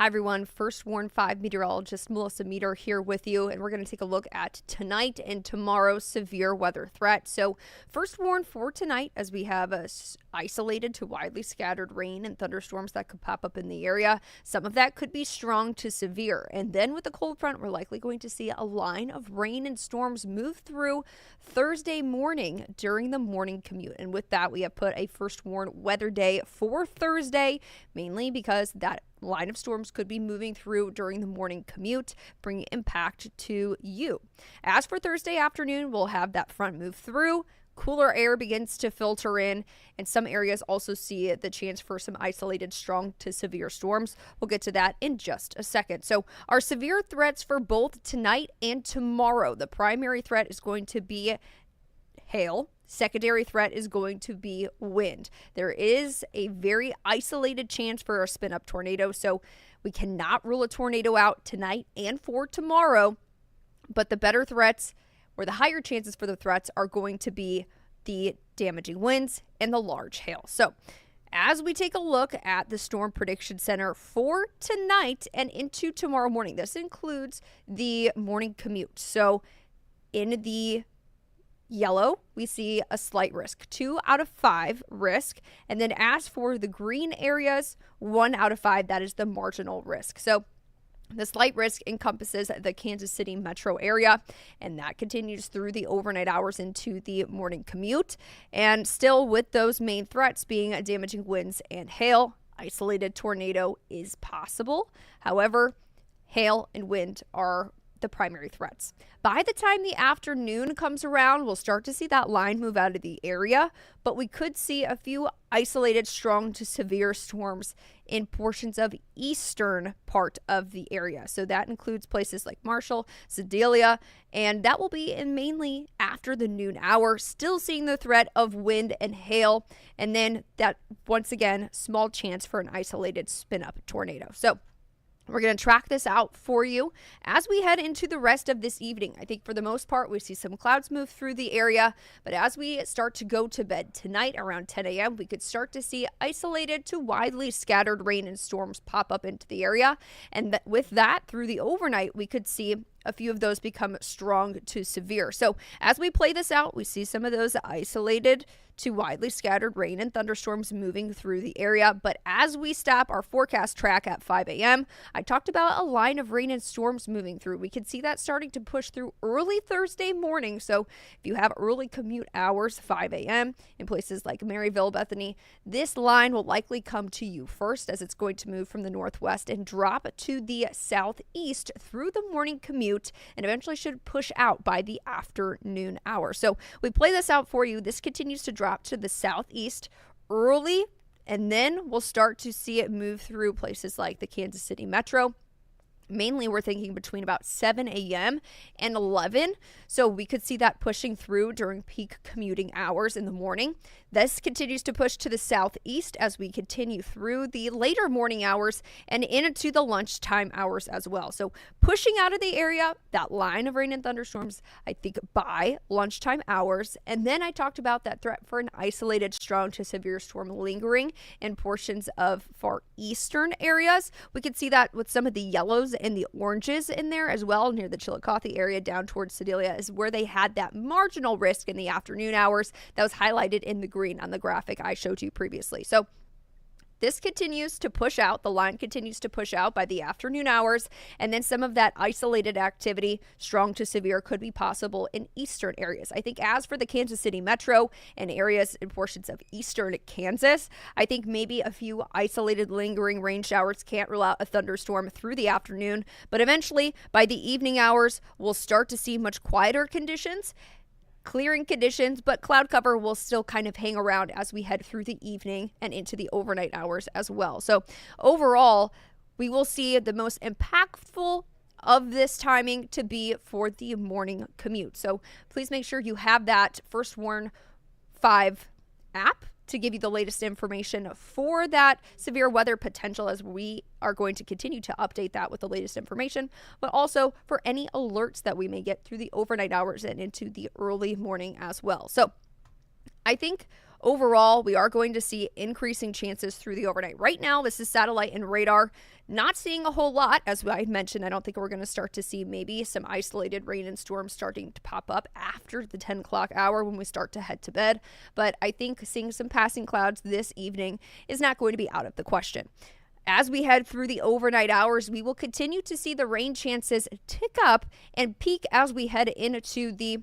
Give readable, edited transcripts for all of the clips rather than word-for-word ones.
Hi everyone, First Warn 5 Meteorologist Melissa Meeder here with you, and we're going to take a look at tonight and tomorrow's severe weather threat. So First Warn for tonight, as we have isolated to widely scattered rain and thunderstorms that could pop up in the area. Some of that could be strong to severe, and then with the cold front, we're likely going to see a line of rain and storms move through Thursday morning during the morning commute. And with that, we have put a First Warn weather day for Thursday, mainly because that line of storms could be moving through during the morning commute, bringing impact to you. As for Thursday afternoon, we'll have that front move through. Cooler air begins to filter in, and some areas also see the chance for some isolated strong to severe storms. We'll get to that in just a second. So our severe threats for both tonight and tomorrow. The primary threat is going to be hail. Secondary threat is going to be wind. There is a very isolated chance for a spin-up tornado, so we cannot rule a tornado out tonight and for tomorrow, but the better threats, or the higher chances for the threats, are going to be the damaging winds and the large hail. So as we take a look at the Storm Prediction Center for tonight and into tomorrow morning, this includes the morning commute. So in the yellow, we see a slight risk, 2 out of 5 risk. And then as for the green areas, 1 out of 5, that is the marginal risk. So the slight risk encompasses the Kansas City metro area, and that continues through the overnight hours into the morning commute. And still with those main threats being damaging winds and hail, isolated tornado is possible. However, hail and wind are the primary threats. By the time the afternoon comes around, we'll start to see that line move out of the area, but we could see a few isolated strong to severe storms in portions of eastern part of the area. So that includes places like Marshall, Sedalia, and that will be in mainly after the noon hour, still seeing the threat of wind and hail, and then that once again, small chance for an isolated spin-up tornado. So we're going to track this out for you as we head into the rest of this evening. I think for the most part, we see some clouds move through the area, but as we start to go to bed tonight around 10 a.m., we could start to see isolated to widely scattered rain and storms pop up into the area. And with that, through the overnight, we could see a few of those become strong to severe. So as we play this out, we see some of those isolated to widely scattered rain and thunderstorms moving through the area. But as we stop our forecast track at 5 a.m., I talked about a line of rain and storms moving through. We can see that starting to push through early Thursday morning. So if you have early commute hours, 5 a.m. in places like Maryville, Bethany, this line will likely come to you first as it's going to move from the northwest and drop to the southeast through the morning commute and eventually should push out by the afternoon hour. So we play this out for you. This continues to drop to the southeast early, and then we'll start to see it move through places like the Kansas City metro. Mainly, we're thinking between about 7 a.m. and 11. So we could see that pushing through during peak commuting hours in the morning. This continues to push to the southeast as we continue through the later morning hours and into the lunchtime hours as well. So pushing out of the area, that line of rain and thunderstorms, I think by lunchtime hours. And then I talked about that threat for an isolated strong to severe storm lingering in portions of far eastern areas. We could see that with some of the yellows and the oranges in there as well, near the Chillicothe area down towards Sedalia is where they had that marginal risk in the afternoon hours that was highlighted in the green on the graphic I showed you previously. So this continues to push out. The line continues to push out by the afternoon hours, and then some of that isolated activity, strong to severe, could be possible in eastern areas. I think as for the Kansas City metro and areas and portions of eastern Kansas, I think maybe a few isolated lingering rain showers. Can't rule out a thunderstorm through the afternoon, but eventually by the evening hours, we'll start to see much quieter conditions, clearing conditions, but cloud cover will still kind of hang around as we head through the evening and into the overnight hours as well. So overall, we will see the most impactful of this timing to be for the morning commute. So please make sure you have that First Warn 5 app to give you the latest information for that severe weather potential, as we are going to continue to update that with the latest information, but also for any alerts that we may get through the overnight hours and into the early morning as well. So I think overall, we are going to see increasing chances through the overnight. Right now, this is satellite and radar. Not seeing a whole lot. As I mentioned, I don't think we're going to start to see maybe some isolated rain and storms starting to pop up after the 10 o'clock hour when we start to head to bed. But I think seeing some passing clouds this evening is not going to be out of the question. As we head through the overnight hours, we will continue to see the rain chances tick up and peak as we head into the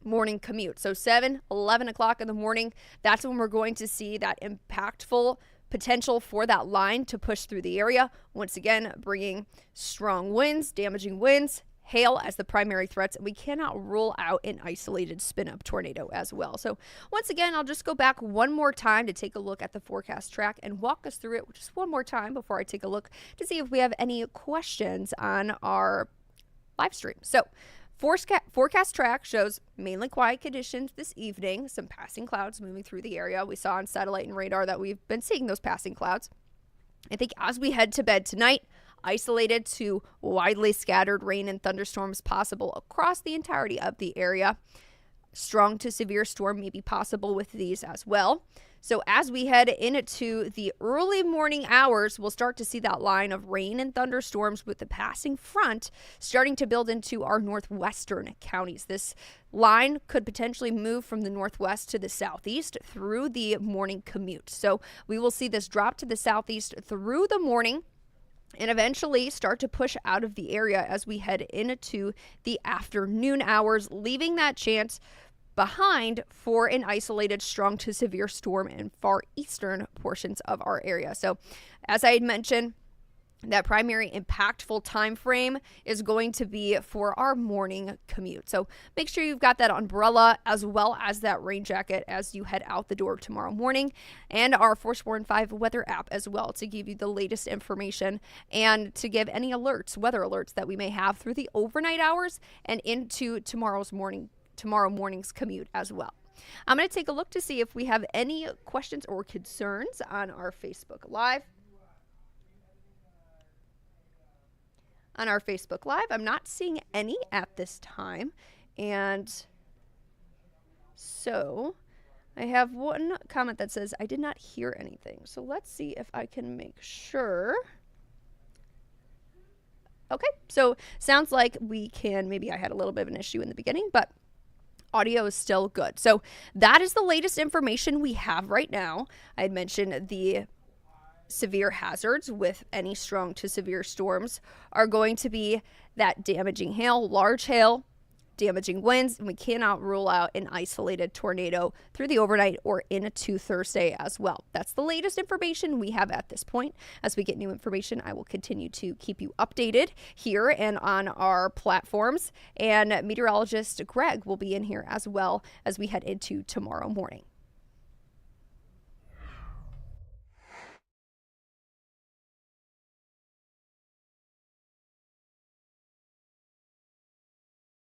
morning commute. So 7, 11 o'clock in the morning, that's when we're going to see that impactful potential for that line to push through the area. Once again, bringing strong winds, damaging winds, hail as the primary threats, and we cannot rule out an isolated spin-up tornado as well. So once again, I'll just go back one more time to take a look at the forecast track and walk us through it just one more time before I take a look to see if we have any questions on our live stream. So forecast track shows mainly quiet conditions this evening, some passing clouds moving through the area. We saw on satellite and radar that we've been seeing those passing clouds. I think as we head to bed tonight, isolated to widely scattered rain and thunderstorms possible across the entirety of the area. Strong to severe storm may be possible with these as well. So as we head into the early morning hours, we'll start to see that line of rain and thunderstorms with the passing front starting to build into our northwestern counties. This line could potentially move from the northwest to the southeast through the morning commute. So we will see this drop to the southeast through the morning and eventually start to push out of the area as we head into the afternoon hours, leaving that chance behind for an isolated strong to severe storm in far eastern portions of our area. So as I had mentioned, that primary impactful time frame is going to be for our morning commute. So make sure you've got that umbrella as well as that rain jacket as you head out the door tomorrow morning, and our Force Warn 5 weather app as well to give you the latest information and to give any alerts, weather alerts that we may have through the overnight hours and into tomorrow morning's commute as well. I'm going to take a look to see if we have any questions or concerns on our Facebook Live. On our Facebook Live, I'm not seeing any at this time. And so I have one comment that says, I did not hear anything. So let's see if I can make sure. Okay, so sounds like we can, maybe I had a little bit of an issue in the beginning, but audio is still good. So that is the latest information we have right now. I had mentioned the severe hazards with any strong to severe storms are going to be that damaging hail, large hail, damaging winds, and we cannot rule out an isolated tornado through the overnight or into Thursday as well. That's the latest information we have at this point. As we get new information, I will continue to keep you updated here and on our platforms, and meteorologist Greg will be in here as well as we head into tomorrow morning.